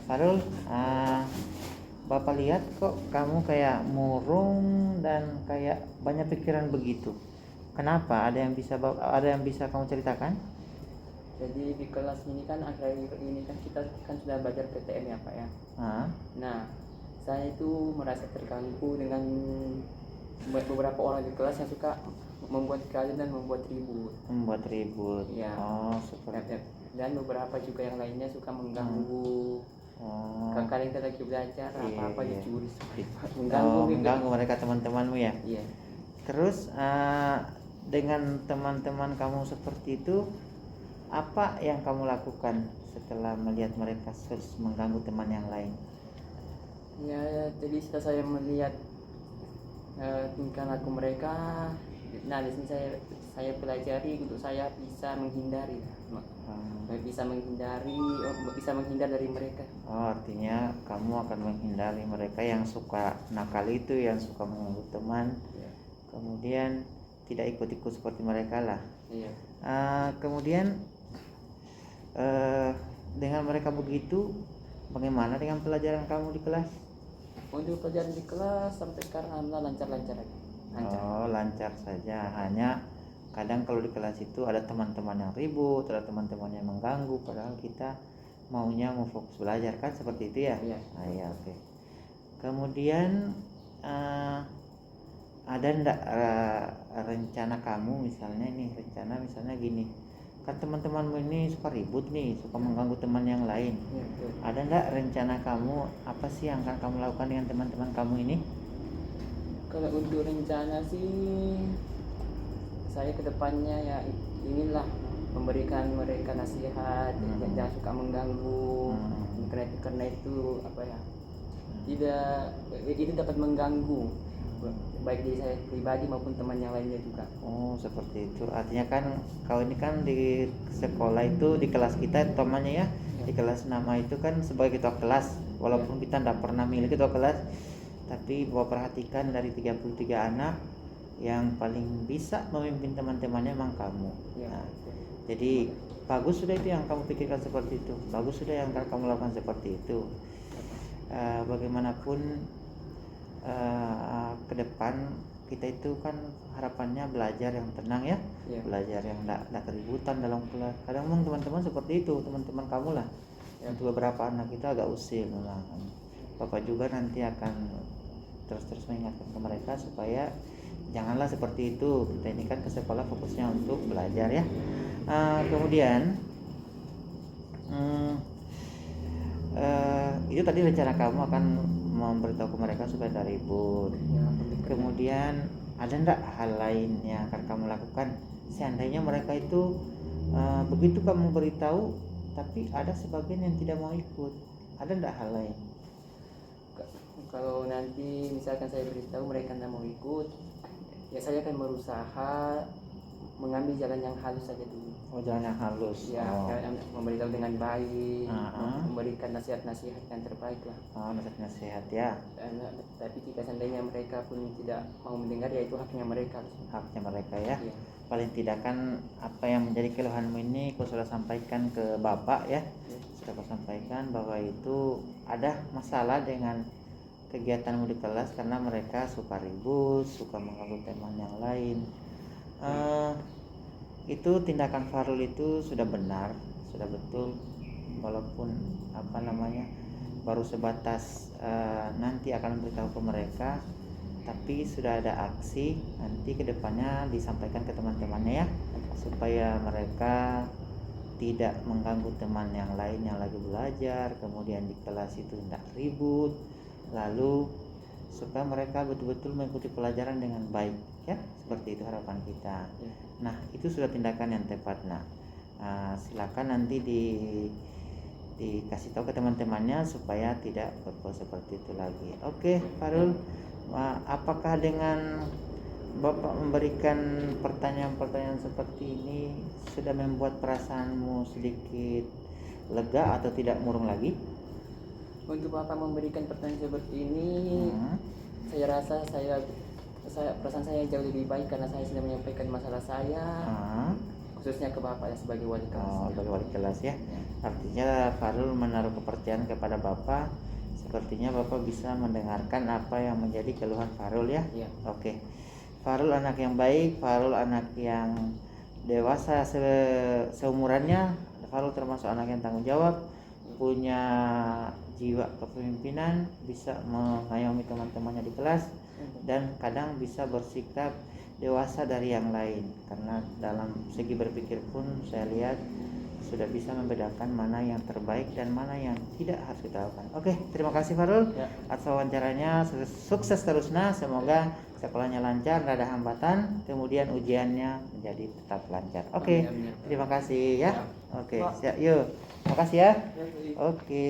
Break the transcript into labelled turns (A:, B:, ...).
A: Farul, Bapak lihat kok kamu kayak murung dan kayak banyak pikiran begitu. Kenapa? Ada yang bisa kamu ceritakan?
B: Jadi di kelas ini kan akhir-akhir ini kan kita kan sudah belajar PTN ya Pak ya.
A: Ah,
B: Nah, saya itu merasa terganggu dengan beberapa orang di kelas yang suka membuat kegaduhan dan membuat ribut.
A: membuat ribut.
B: Ya,
A: Oh, seperti.
B: dan beberapa juga yang lainnya suka mengganggu.
A: Oh,
B: Kakak kita lagi belajar
A: iya,
B: apa-apa
A: iya.
B: dicuri,
A: Oh,
B: mengganggu gitu.
A: mengganggu mereka teman-temanmu ya.
B: Iya.
A: Terus dengan teman-teman kamu seperti itu, apa yang kamu lakukan setelah melihat mereka terus mengganggu teman yang lain?
B: Ya, jadi setelah saya melihat tingkah laku mereka, nah di sini saya pelajari untuk saya bisa menghindari, bisa menghindar dari mereka.
A: Oh, artinya kamu akan menghindari mereka yang suka nakal itu, yang suka mengganggu teman,
B: Ya.
A: kemudian tidak ikut-ikut seperti mereka lah.
B: Iya.
A: Kemudian dengan mereka begitu, bagaimana dengan pelajaran kamu di kelas?
B: Untuk pelajaran di kelas sampai sekarang alhamdulillah lancar-lancar aja. Lancar.
A: Oh, lancar saja. Hanya kadang kalau di kelas itu ada teman-teman yang ribut, ada teman-teman yang mengganggu, padahal kita maunya mau fokus belajar kan, seperti itu ya?
B: Iya.
A: Iya, oke. Kemudian ada ndak rencana kamu misalnya gini, kan teman-temanmu ini suka ribut nih, suka mengganggu teman yang lain.
B: Iya, betul.
A: Ada ndak rencana kamu, apa sih yang akan kamu lakukan dengan teman-teman kamu ini?
B: Kalau untuk rencana sih saya kedepannya ya inilah memberikan mereka nasihat, jangan suka mengganggu. Karena itu apa ya, itu dapat mengganggu baik diri saya pribadi maupun teman yang lainnya juga.
A: Oh, seperti itu. Artinya kan kau ini kan di sekolah itu, di kelas kita temannya ya, di kelas nama itu kan sebagai ketua kelas. Walaupun kita tidak pernah milih ketua kelas, tapi Bapak perhatikan dari 33 anak yang paling bisa memimpin teman-temannya memang kamu.
B: Ya.
A: Nah, jadi bagus sudah itu yang kamu pikirkan seperti itu. Bagus sudah yang kamu lakukan seperti itu. Bagaimanapun ke depan kita itu kan harapannya belajar yang tenang ya, belajar yang tidak keributan dalam kelas. Kadang memang teman-teman seperti itu, teman-teman kamu lah. Untuk beberapa anak itu agak usil memang. Bapak juga nanti akan terus mengingatkan ke mereka supaya janganlah seperti itu. Kita ini kan ke sekolah fokusnya untuk belajar ya. Kemudian itu tadi rencana kamu akan memberitahu ke mereka supaya tidak ribut. Kemudian ada ndak hal lain yang akan kamu lakukan seandainya mereka itu begitu kamu beritahu tapi ada sebagian yang tidak mau ikut? Ada ndak hal lain?
B: Kalau nanti misalkan saya beritahu mereka tidak mau ikut, ya saya akan berusaha mengambil jalan yang halus saja dulu.
A: Oh, jalan yang halus.
B: Ya, memberitahu dengan baik, memberikan nasihat-nasihat yang terbaik lah.
A: Nasihat ya.
B: Tapi jika seandainya mereka pun tidak mau mendengar, ya itu haknya mereka.
A: Haknya mereka ya.
B: Ya.
A: Paling tidak kan apa yang menjadi keluhanmu ini kau sudah sampaikan ke Bapak ya. Sudah kau sampaikan bahwa itu ada masalah dengan kegiatanmu di kelas karena mereka suka ribut, suka mengganggu teman yang lain. Itu tindakan Farul itu sudah benar, sudah betul, walaupun baru sebatas nanti akan memberitahu ke mereka, tapi sudah ada aksi. Nanti kedepannya disampaikan ke teman-temannya ya, supaya mereka tidak mengganggu teman yang lain yang lagi belajar, kemudian di kelas itu tidak ribut, lalu supaya mereka betul-betul mengikuti pelajaran dengan baik ya, seperti itu harapan kita. Nah, itu sudah tindakan yang tepat. Nah, silakan nanti dikasih tahu ke teman-temannya supaya tidak berbuat seperti itu lagi. Oke, Farul, apakah dengan Bapak memberikan pertanyaan-pertanyaan seperti ini sudah membuat perasaanmu sedikit lega atau tidak murung lagi?
B: Untuk Bapak memberikan pertanyaan seperti ini, saya rasa perasaan saya jauh lebih baik karena saya sudah menyampaikan masalah saya khususnya ke Bapak ya sebagai wali kelas.
A: Oh, sebagai wali kelas ya.
B: Ya.
A: Artinya Farul menaruh kepercayaan kepada Bapak. Sepertinya Bapak bisa mendengarkan apa yang menjadi keluhan Farul ya.
B: Iya.
A: Oke. Farul anak yang baik, Farul anak yang dewasa seumurannya. Farul termasuk anak yang tanggung jawab, punya jiwa kepemimpinan, bisa mengayomi teman-temannya di kelas, dan kadang bisa bersikap dewasa dari yang lain, karena dalam segi berpikir pun saya lihat sudah bisa membedakan mana yang terbaik dan mana yang tidak harus kita lakukan. Oke, terima kasih Farul
B: Ya.
A: atas wawancaranya. Sukses terusnya, semoga sekolahnya lancar, tidak ada hambatan, kemudian ujiannya menjadi tetap lancar. Oke,
B: Amin, amin.
A: terima kasih ya.
B: Ya.
A: Oke,
B: Pak.
A: siap, yuk. Terima kasih ya.
B: Ya, baik.
A: Oke.